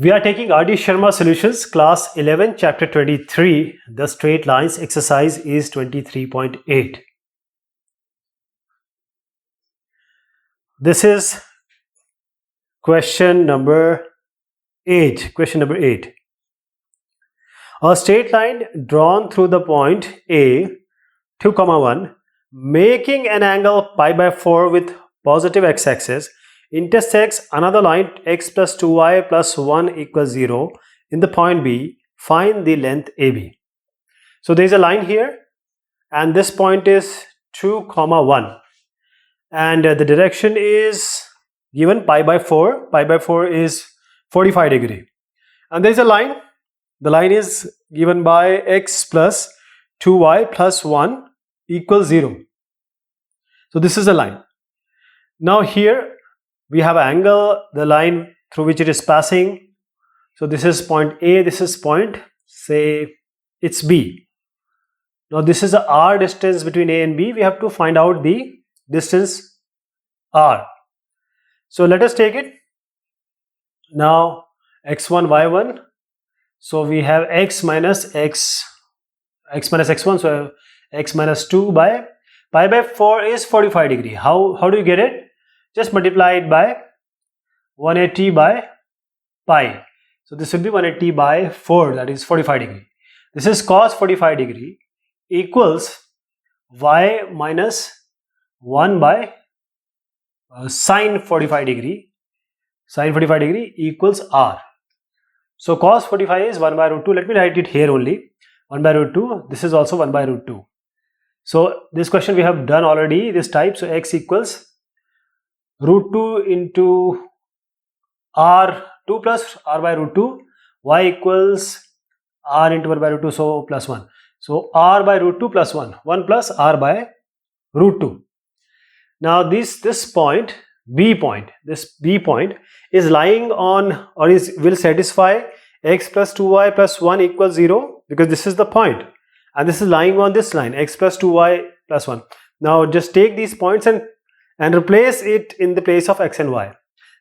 We are taking R.D. Sharma Solutions, Class 11, Chapter 23. The straight lines exercise is 23.8. This is question number 8. Question number 8. A straight line drawn through the point A, 2, 1, making an angle pi by 4 with positive x-axis, intersects another line x plus 2y plus 1 equals 0 in the point B. Find the length AB. So there is a line here and this point is 2, 1 and the direction is given pi by 4. Pi by 4 is 45 degree and there is a line. The line is given by x plus 2y plus 1 equals 0. So this is a line. Now here we have an angle, the line through which it is passing. So this is point A, this is point, say it's B. Now this is the R distance between A and B. We have to find out the distance R. So let us take it. Now x1, y1. So we have x minus x1. So x minus 2 by pi by 4 is 45 degree. How do you get it? Just multiply it by 180 by pi. So this will be 180 by 4, that is 45 degree. This is cos 45 degree equals y minus 1 by sine 45 degree. Sine 45 degree equals r. So cos 45 is 1 by root 2. Let me write it here only. 1 by root 2. This is also 1 by root 2. So this question we have done already, this type. So x equals root 2 into r 2 plus r by root 2, y equals r into 1 by root 2, so plus 1. So r by root 2 plus 1 plus r by root 2. Now this point, B point, this B point is lying on or will satisfy x plus 2y plus 1 equals 0 because this is the point and this is lying on this line x plus 2y plus 1. Now just take these points and replace it in the place of x and y.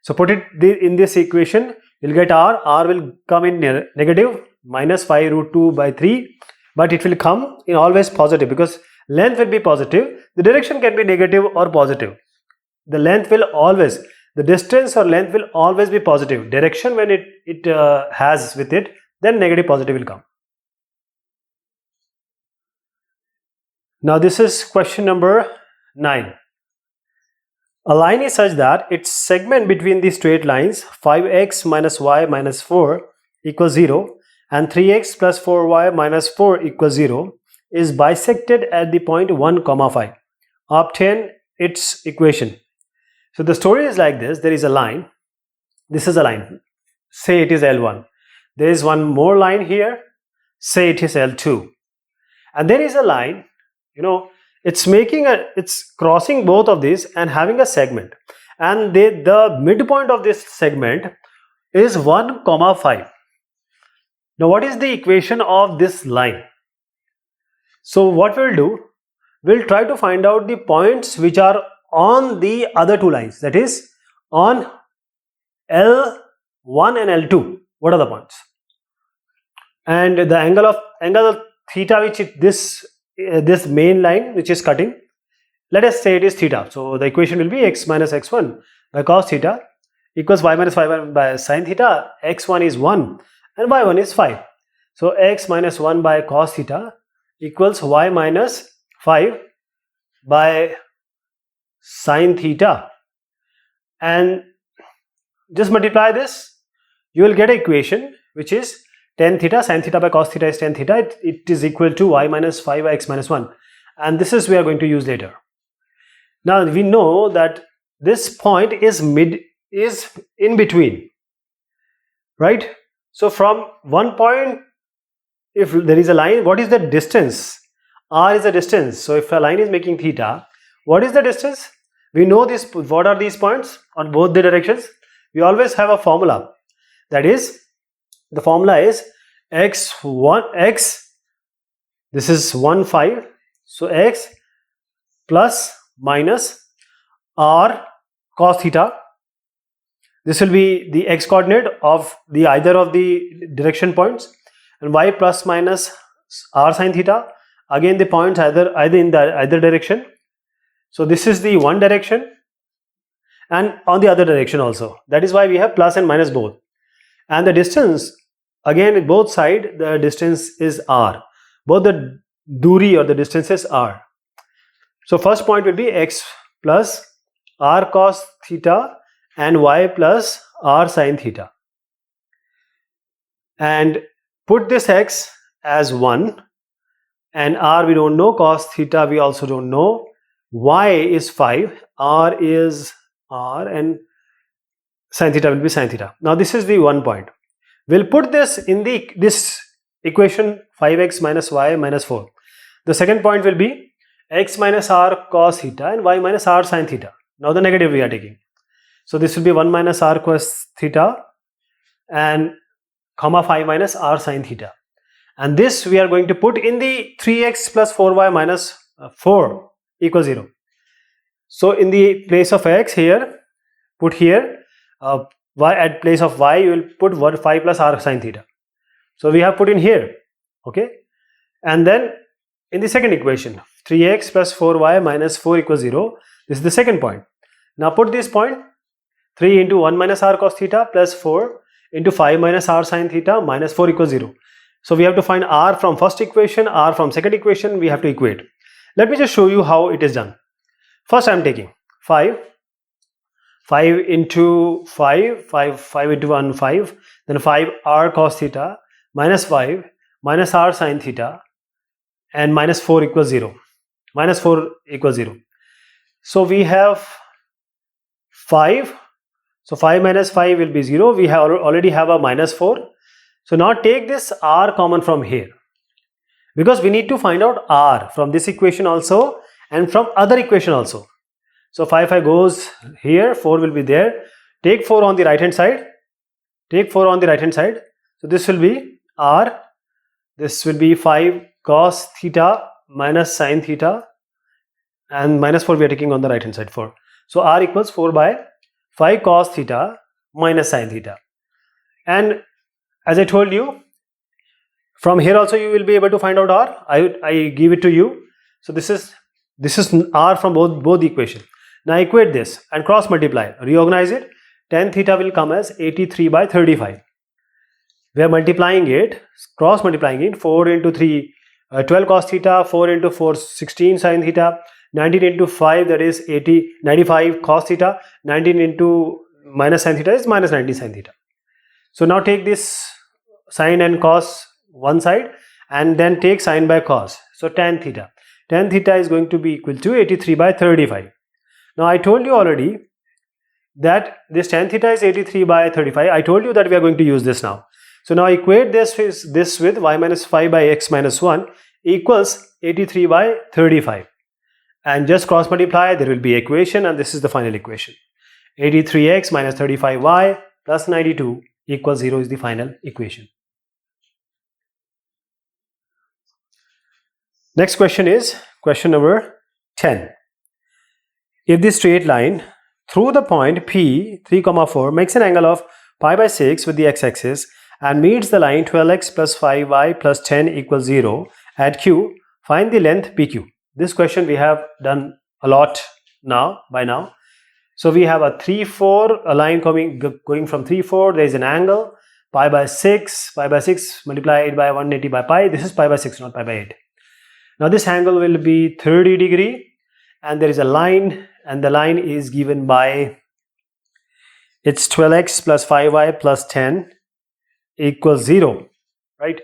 So put it in this equation, you'll get r will come in negative minus 5 root 2 by 3, but it will come in always positive because length will be positive. The direction can be negative or positive. The length will always, the distance or length will always be positive. Direction when it has with it, then negative positive will come. Now this is question number 9. A line is such that its segment between the straight lines 5x minus y minus 4 equals 0 and 3x plus 4y minus 4 equals 0 is bisected at the point 1, 5. Obtain its equation. So the story is like this. There is a line. This is a line. Say it is L1. There is one more line here. Say it is L2. And there is a line, it's crossing both of these and having a segment, and the midpoint of this segment is 1, 5. Now what is the equation of this line? So what we'll do, we'll try to find out the points which are on the other two lines, that is on L1 and L2. What are the points? And the angle of theta which this main line which is cutting, let us say it is theta. So the equation will be x minus x1 by cos theta equals y minus y1 by sin theta. X1 is 1 and y1 is 5. So x minus 1 by cos theta equals y minus 5 by sin theta, and just multiply this, you will get an equation which is tan theta. Sin theta by cos theta is tan theta. It is equal to y minus 5 by x minus 1, and this is we are going to use later. Now we know that this point is in between, right? So from one point, if there is a line, what is the distance? R is the distance. So if a line is making theta, what is the distance? We know this. What are these points on both the directions? We always have a formula. That is, the formula is x, this is 1, 5. So x plus minus r cos theta. This will be the x coordinate of the either of the direction points, and y plus minus r sine theta, again the points either in the either direction. So this is the one direction and on the other direction also. That is why we have plus and minus both. And the distance, again both side the distance is r. Both the duri or the distances are. So first point will be x plus r cos theta and y plus r sin theta. And put this x as 1 and r we don't know, cos theta we also don't know, y is 5, r is r, and sin theta will be sin theta. Now this is the one point. We'll put this in this equation 5x minus y minus 4. The second point will be x minus r cos theta and y minus r sin theta. Now the negative we are taking. So this will be 1 minus r cos theta and comma 5 minus r sin theta. And this we are going to put in the 3x plus 4y minus 4 equals 0. So in the place of x here, put here y at place of y you will put 5 plus r sin theta. So we have put in here, okay. And then in the second equation 3x plus 4y minus 4 equals 0. This is the second point. Now put this point 3 into 1 minus r cos theta plus 4 into 5 minus r sin theta minus 4 equals 0. So we have to find r from first equation, r from second equation, we have to equate. Let me just show you how it is done. First I am taking 5 into 5 into 1 5, then 5 r cos theta minus 5 minus r sin theta and minus 4 equals 0. Minus 4 equals 0. So we have 5. So 5 minus 5 will be 0. We have already have a minus 4. So now take this r common from here, because we need to find out r from this equation also and from other equation also. So 5 goes here, 4 will be there. Take 4 on the right hand side. Take 4 on the right hand side. So this will be r. This will be 5 cos theta minus sin theta, and minus 4 we are taking on the right hand side 4. So r equals 4 by 5 cos theta minus sin theta. And as I told you, from here also you will be able to find out r. I give it to you. So this is r from both the equation. Now equate this and cross multiply. Reorganize it. Tan theta will come as 83 by 35. We are multiplying it, cross multiplying it. 4 into 3, 12 cos theta, 4 into 4, 16 sin theta, 19 into 5, that is 95 cos theta, 19 into minus sin theta is minus 90 sin theta. So now take this sin and cos one side and then take sin by cos. So tan theta. Tan theta is going to be equal to 83 by 35. Now I told you already that this tan theta is 83 by 35. I told you that we are going to use this now. So now equate this with y minus 5 by x minus 1 equals 83 by 35. And just cross multiply, there will be equation, and this is the final equation. 83x minus 35y plus 92 equals 0 is the final equation. Next question is question number 10. If the straight line through the point P 3, 4 makes an angle of pi by 6 with the x-axis and meets the line 12x plus 5y plus 10 equals 0 at Q, find the length PQ. This question we have done a lot by now. So we have a 3, 4, a line going from 3, 4, there is an angle, pi by 6 multiplied by 180 by pi. This is pi by 6, not pi by 8. Now this angle will be 30 degree and there is a line, and the line is given by, it's 12x plus 5y plus 10 equals 0, right?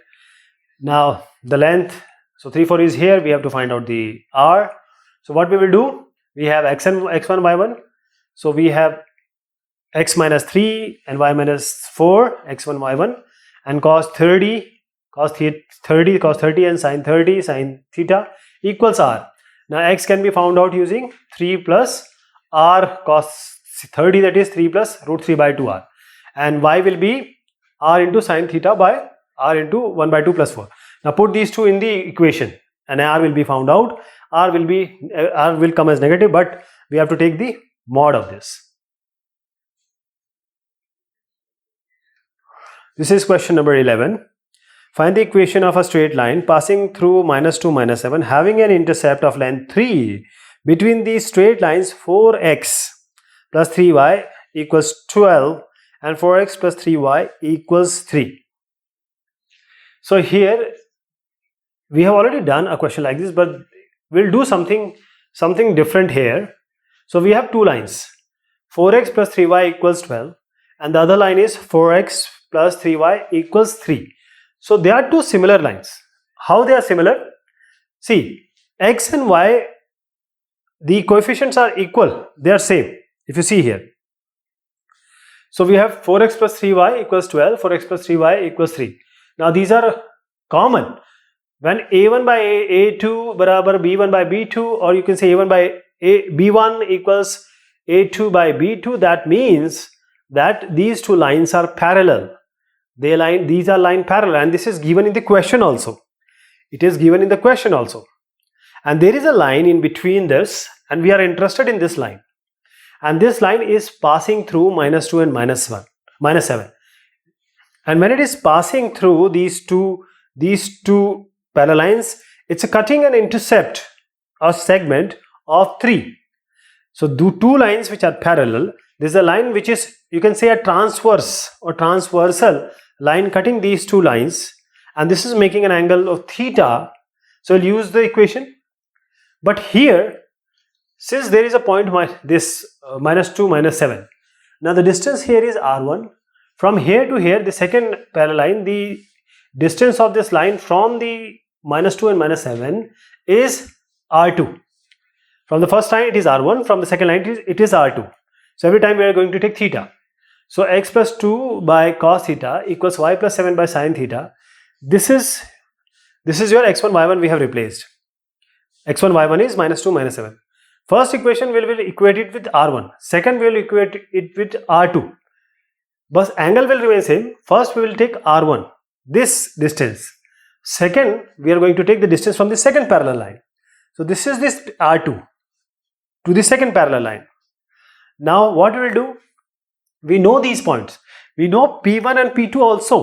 Now the length, so 3, 4 is here, we have to find out the r. So what we will do, we have x1, y1. So we have x minus 3 and y minus 4, x1, y1, and cos 30 and sin 30, sin theta equals r. Now x can be found out using 3 plus r cos 30, that is 3 plus root 3 by 2r, and y will be r into sin theta by r into 1 by 2 plus 4. Now put these two in the equation and r will be found out. R will come as negative, but we have to take the mod of this. This is question number 11. Find the equation of a straight line passing through -2, -7, having an intercept of length 3 between these straight lines 4x plus 3y equals 12 and 4x plus 3y equals 3. So here we have already done a question like this, but we'll do something different here. So we have two lines, 4x plus 3y equals 12 and the other line is 4x plus 3y equals 3. So they are two similar lines. How they are similar? See, x and y, the coefficients are equal, they are same. If you see here, so we have 4x plus 3y equals 12, 4x plus 3y equals 3. Now these are common. When a1 by a2 barabar b1 by b2, or you can say a1 by b1 equals a2 by b2, that means that these two lines are parallel. These are line parallel, and this is given in the question also. It is given in the question also. And there is a line in between this, and we are interested in this line. And this line is passing through -2 and -7. And when it is passing through these two parallel lines, it's cutting an intercept or segment of 3. So two lines which are parallel, this is a line which is, you can say, a transverse or transversal line cutting these two lines, and this is making an angle of theta. So we'll use the equation. But here, since there is a point this -2, -7, now the distance here is r1. From here to here, the second parallel line, the distance of this line from the -2 and -7 is r2. From the first line it is r1, from the second line it is r2. So every time we are going to take theta. So x plus 2 by cos theta equals y plus 7 by sin theta. This is your x1 y1 we have replaced. x1 y1 is -2 -7. First equation we will equate it with r1. Second we will equate it with r2. But angle will remain same. First we will take r1, this distance. Second we are going to take the distance from the second parallel line. So this is this r2 to the second parallel line. Now what we will do? We know these points. We know P1 and P2 also.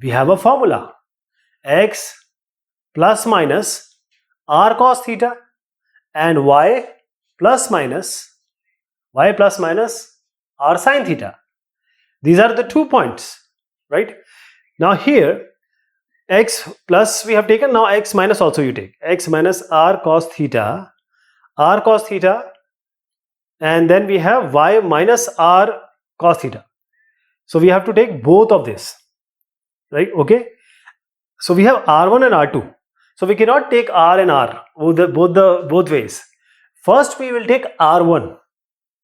We have a formula. X plus minus r cos theta and y plus minus r sin theta. These are the 2 points, right? Now here x plus we have taken, now x minus also you take. X minus r cos theta, and then we have y minus r cos theta. So we have to take both of this, right? Okay. So we have r1 and r2. So we cannot take r and r both ways. First we will take r1.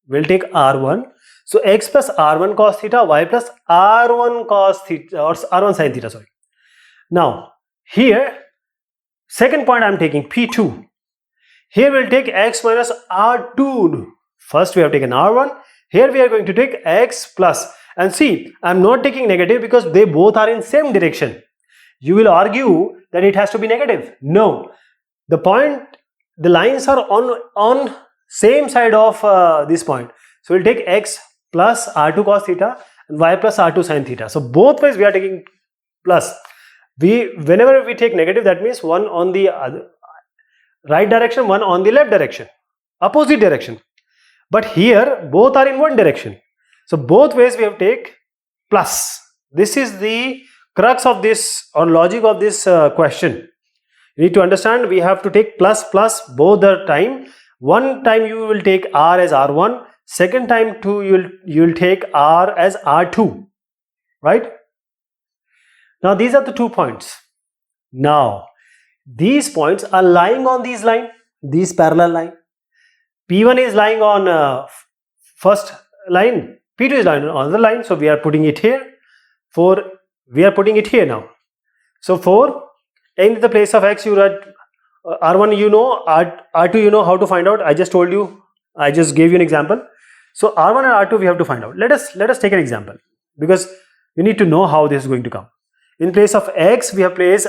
We'll take r1. So x plus r1 cos theta, y plus r1 cos theta, or r1 sin theta, sorry. Now here, second point I am taking P2. Here we'll take x minus r2. First we have taken r1. Here we are going to take x plus, and see, I am not taking negative because they both are in same direction. You will argue that it has to be negative. No, the lines are on same side of this point. So we'll take x plus r2 cos theta and y plus r2 sin theta. So both ways we are taking plus. Whenever we take negative, that means one on the right direction, one on the left direction, opposite direction. But here both are in one direction. So both ways we have take plus. This is the crux of this or logic of this question. You need to understand, we have to take plus both the time. One time you will take r as r1. Second time too you will take r as r2. Right? Now these are the 2 points. Now these points are lying on these parallel line. P1 is lying on first line, P2 is lying on the line, so we are putting it here. 4, we are putting it here now. So 4, in the place of x you write r1 you know, r2 you know how to find out. I just told you, I just gave you an example. So r1 and r2 we have to find out. Let us take an example, because you need to know how this is going to come. In place of x we have placed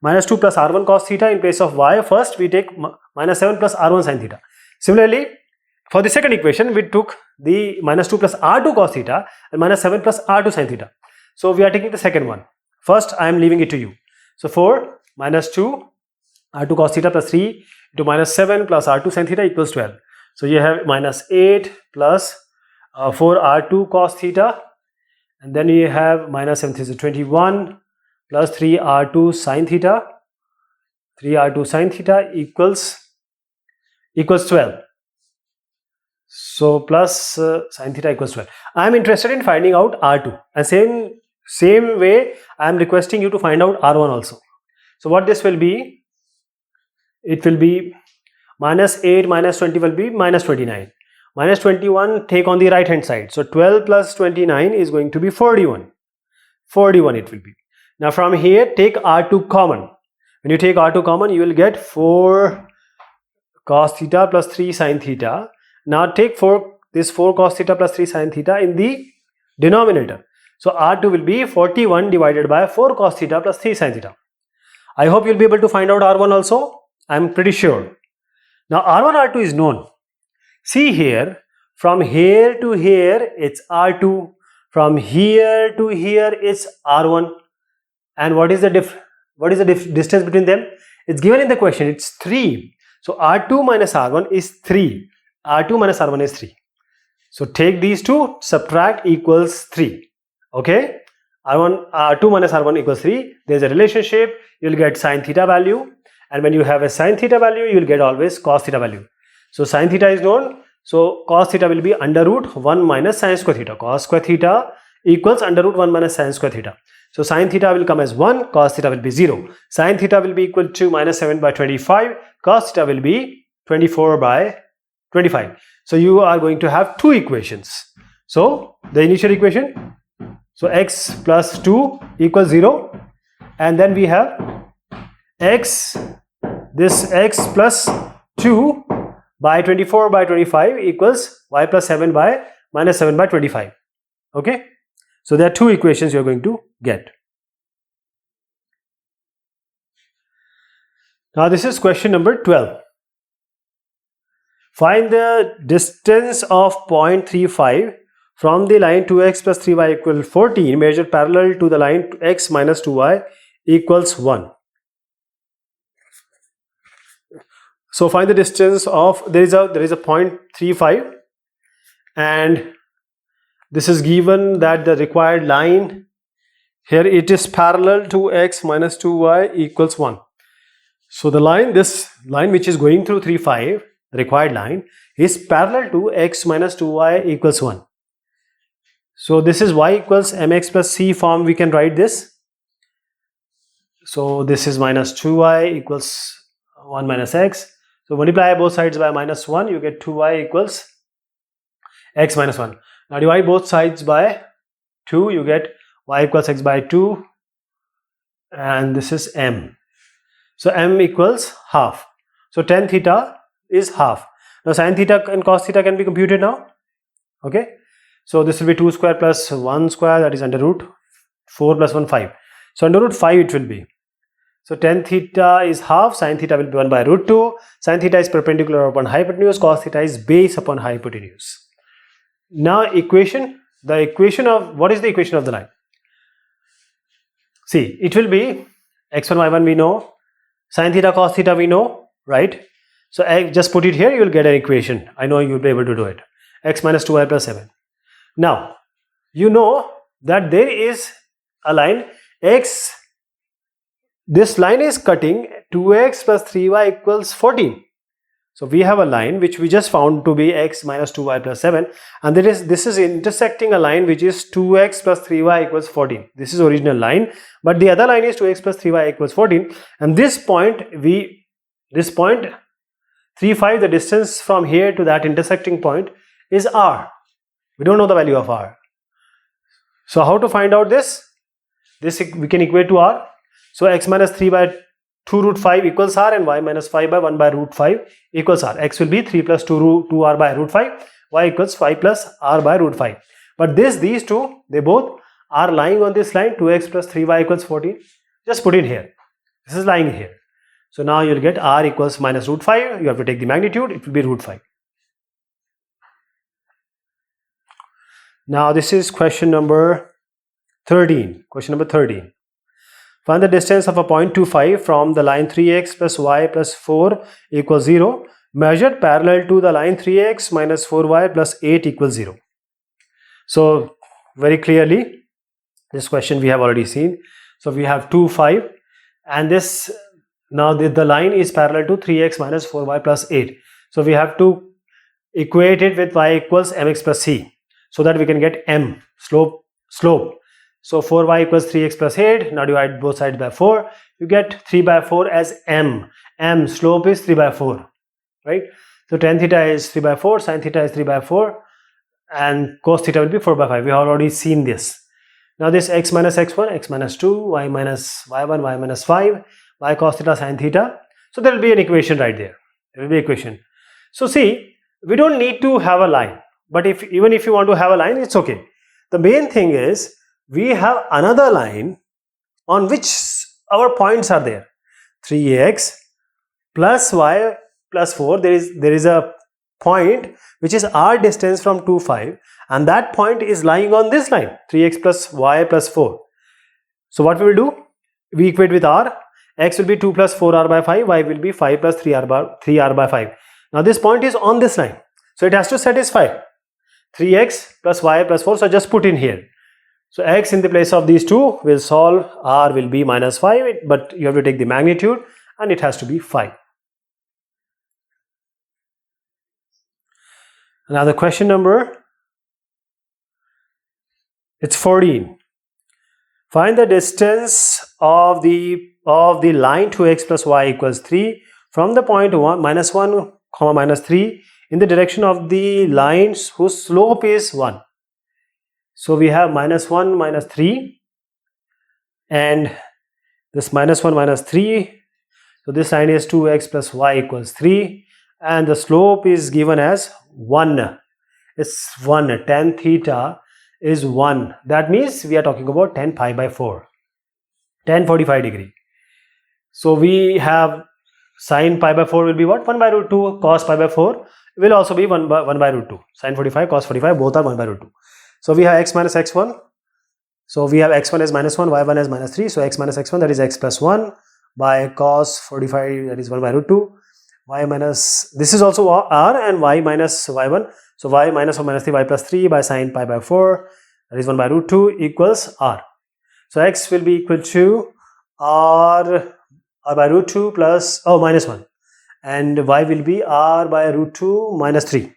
-2 plus r1 cos theta. In place of y, first we take -7 plus r1 sin theta. Similarly, for the second equation, we took the -2 plus r2 cos theta and -7 plus r2 sin theta. So we are taking the second one. First, I am leaving it to you. So 4 minus 2 r2 cos theta plus 3 into minus 7 plus r2 sin theta equals 12. So you have minus 8 plus 4 r2 cos theta, and then you have minus 7 is 21 plus 3 r2 sin theta. 3 r2 sin theta equals 12. So plus sin theta equals 12. I am interested in finding out r2, and same way I am requesting you to find out r1 also. So what this will be? It will be minus 8 minus 20 will be minus 29. Minus 21 take on the right hand side. So 12 plus 29 is going to be 41. 41 it will be. Now from here take r2 common. When you take r2 common, you will get 4 cos theta plus 3 sin theta. Now take this 4 cos theta plus 3 sin theta in the denominator. So r2 will be 41 divided by 4 cos theta plus 3 sin theta. I hope you'll be able to find out r1 also. I'm pretty sure. Now r1, r2 is known. See here, from here to here it's r2. From here to here it's r1. And what is the distance between them? It's given in the question. It's 3. So r2 minus r1 is 3. r2 minus r1 is 3. So take these two, subtract, equals 3. Okay, r2 minus r1 equals 3. There's a relationship. You'll get sin theta value, and when you have a sin theta value, you'll get always cos theta value. So sin theta is known, so cos theta will be under root 1 minus sin square theta. Cos square theta equals under root 1 minus sin square theta. So sin theta will come as 1, cos theta will be 0. Sin theta will be equal to minus 7 by 25. Cos theta will be 24 by 25. So you are going to have two equations. So the initial equation, so x plus 2 equals 0, and then we have x plus 2 by 24 by 25 equals y plus 7 by minus 7 by 25. Okay, so there are two equations you are going to get. Now this is question number 12. Find the distance of point 35 from the line 2x plus 3y equals 14 measured parallel to the line x minus 2y equals 1. So find the distance of, there is a point 35, and this is given that the required line here, it is parallel to x minus 2y equals 1. So the line, this line which is going through 35, the required line, is parallel to x minus 2y equals 1. So this is y equals mx plus c form, we can write this. So this is minus 2y equals 1 minus x. So multiply both sides by minus 1, you get 2y equals x minus 1. Now divide both sides by 2, you get y equals x by 2, and this is m. So m equals half. So tan theta is half. Now sin theta and cos theta can be computed now. Okay, so this will be 2 square plus 1 square, that is under root 4 plus 1 5. So under root 5 it will be. So tan theta is half, sin theta will be 1 by root 2, sin theta is perpendicular upon hypotenuse, cos theta is base upon hypotenuse. Now what is the equation of the line? See, it will be x1, y1 we know, sin theta, cos theta we know, right? So I just put it here, you will get an equation. I know you will be able to do it. X minus 2y plus 7. Now, you know that there is a line x, this line is cutting 2x plus 3y equals 14. So we have a line which we just found to be x minus 2y plus 7, and this is intersecting a line which is 2x plus 3y equals 14. This is original line, but the other line is 2x plus 3y equals 14, and this point 35, the distance from here to that intersecting point is r. We don't know the value of r. So how to find out this? This we can equate to r. So x minus 3 by 2 root 5 equals r, and y minus 5 by 1 by root 5 equals r. X will be 3 plus 2r by root 5, y equals 5 plus r by root 5. But these two, they both are lying on this line, 2x plus 3y equals 14. Just put it here. This is lying here. So now you'll get r equals minus root 5. You have to take the magnitude, it will be root 5. Now this is question number 13. Question number 13. Find the distance of a point 25 from the line 3x plus y plus 4 equals 0 measured parallel to the line 3x minus 4y plus 8 equals 0. So very clearly this question we have already seen. So we have 2, 5 and this now the line is parallel to 3x minus 4y plus 8. So we have to equate it with y equals mx plus c so that we can get m, slope. So 4y equals 3x plus 8. Now divide both sides by 4. You get 3 by 4 as m. Slope is 3 by 4. Right? So tan theta is 3 by 4. Sin theta is 3 by 4. And cos theta will be 4 by 5. We have already seen this. Now this x minus x1, x minus 2, y minus y1, y minus 5, y cos theta, sin theta. So there will be an equation right there. There will be an equation. So see, we don't need to have a line. But even if you want to have a line, it's okay. The main thing is, we have another line on which our points are there. 3x plus y plus 4. There is a point which is our distance from 2, 5, and that point is lying on this line, 3x plus y plus 4. So what we will do? We equate with r. X will be 2 plus 4r by 5. Y will be 5 plus 3r by 5. Now this point is on this line. So it has to satisfy 3x plus y plus 4. So just put in here. So x in the place of these two will solve. R will be minus 5, but you have to take the magnitude and it has to be 5. Now the question number, it's 14. Find the distance of the line 2x plus y equals 3 from the point minus 1, minus 3 in the direction of the lines whose slope is 1. So we have minus 1, minus 3 and this minus 1, minus 3. So this line is 2x plus y equals 3 and the slope is given as 1. It's 1. Tan theta is 1. That means we are talking about tan pi by 4. Tan 45 degree. So we have sin pi by 4 will be what? 1 by root 2. Cos pi by 4 will also be 1 by root 2. Sin 45, cos 45 both are 1 by root 2. So we have x minus x1. So we have x1 as minus 1, y1 as minus 3. So x minus x1, that is x plus 1 by cos 45, that is 1 by root 2. Y minus, this is also r, and y minus y1. So y minus 1 minus 3, y plus 3 by sin pi by 4, that is 1 by root 2 equals r. So x will be equal to r by root 2 plus, minus 1. And y will be r by root 2 minus 3.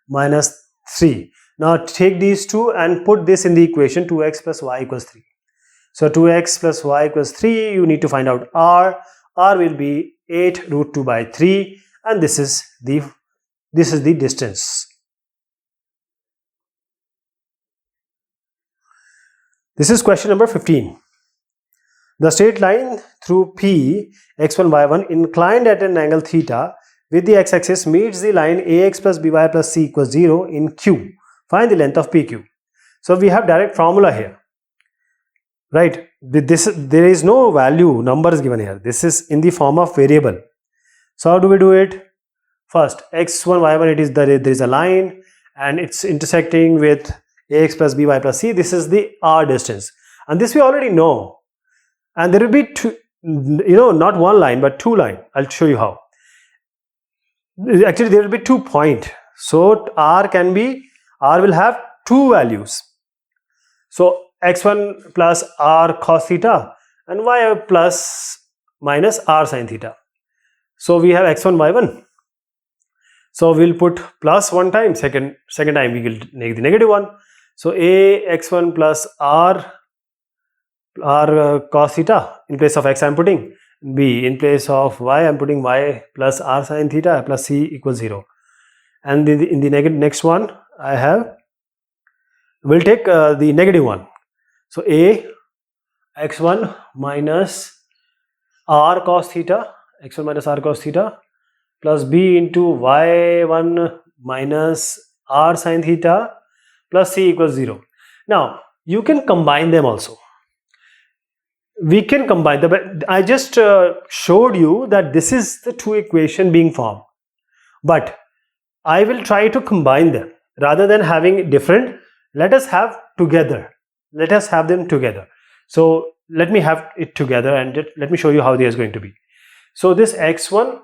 Minus 3. Now take these two and put this in the equation, 2x plus y equals 3. So 2x plus y equals 3, you need to find out r. R will be 8 root 2 by 3 and this is the distance. This is question number 15. The straight line through P, x1, y1 inclined at an angle theta with the x-axis meets the line ax plus by plus c equals 0 in Q. Find the length of PQ. So we have direct formula here, right? With this, there is no value, numbers given here. This is in the form of variable. So how do we do it? First, x1, y1, there is a line and it's intersecting with ax plus by plus c. This is the r distance. And this we already know. And there will be two, not one line, but two lines. I'll show you how. Actually, there will be 2 points. So r will have two values. So x1 plus r cos theta and y plus minus r sin theta. So we have x1, y1. So we'll put plus one time, second time we will make the negative one. So a x1 plus r cos theta, in place of x I am putting, b in place of y I am putting y plus r sin theta plus c equals 0. And in the next one I have, we'll take the negative one. So a x1 minus r cos theta, x1 minus r cos theta plus b into y1 minus r sin theta plus c equals 0. Now you can combine them also. We can combine them. I just showed you that this is the two equation being formed, but I will try to combine them rather than having different. Let us have together. let us have them together. So let me have it together and let me show you how they is going to be. So this x1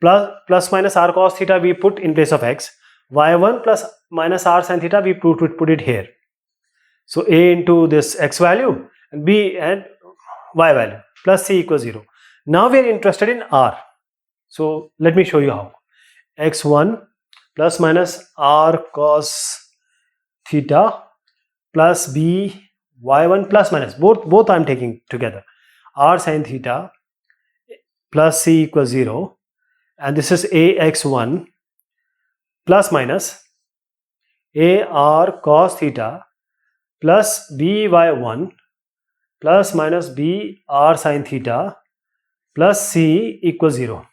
plus minus r cos theta we put in place of x, y1 plus minus r sin theta we put it here. So a into this x value and b and y value plus c equals 0. Now we are interested in r. So let me show you how. x1 plus minus r cos theta plus b y1 plus minus, both I am taking together, r sin theta plus c equals 0, and this is ax1 plus minus ar cos theta plus by1 plus minus b r sin theta plus c equals 0.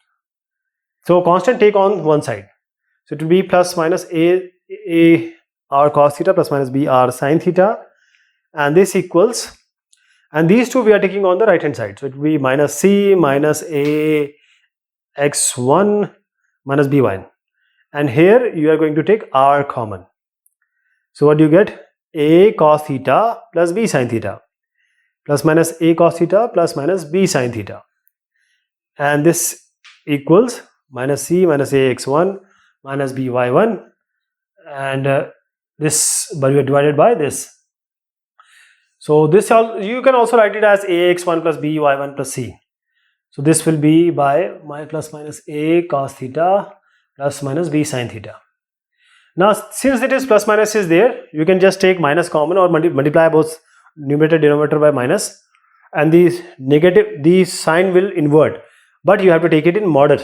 So constant take on one side. So it will be plus minus a r cos theta plus minus b r sin theta, and this equals, and these two we are taking on the right hand side. So it will be minus c minus a x1 minus b1, and here you are going to take r common. So what do you get? A cos theta plus b sin theta plus minus a cos theta plus minus b sin theta, and this equals minus c minus a x1 minus b y1, and this but we are divided by this. So this you can also write it as ax1 plus b y1 plus c. So this will be by plus minus a cos theta plus minus b sin theta. Now since it is plus minus is there, you can just take minus common or multiply both numerator denominator by minus, and these negative, these sign will invert, but you have to take it in mod.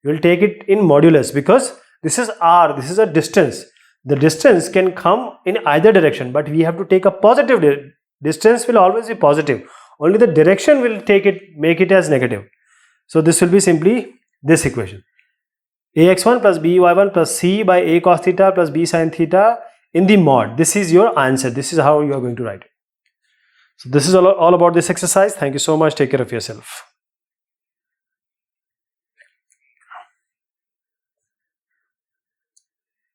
You will take it in modulus because this is r, this is a distance. The distance can come in either direction, but we have to take a positive. Distance will always be positive, only the direction will make it as negative. So this will be simply this equation, ax1 plus by1 plus c by a cos theta plus b sin theta in the mod. This is your answer. This is how you are going to write it. So this is all about this exercise. Thank you so much. Take care of yourself.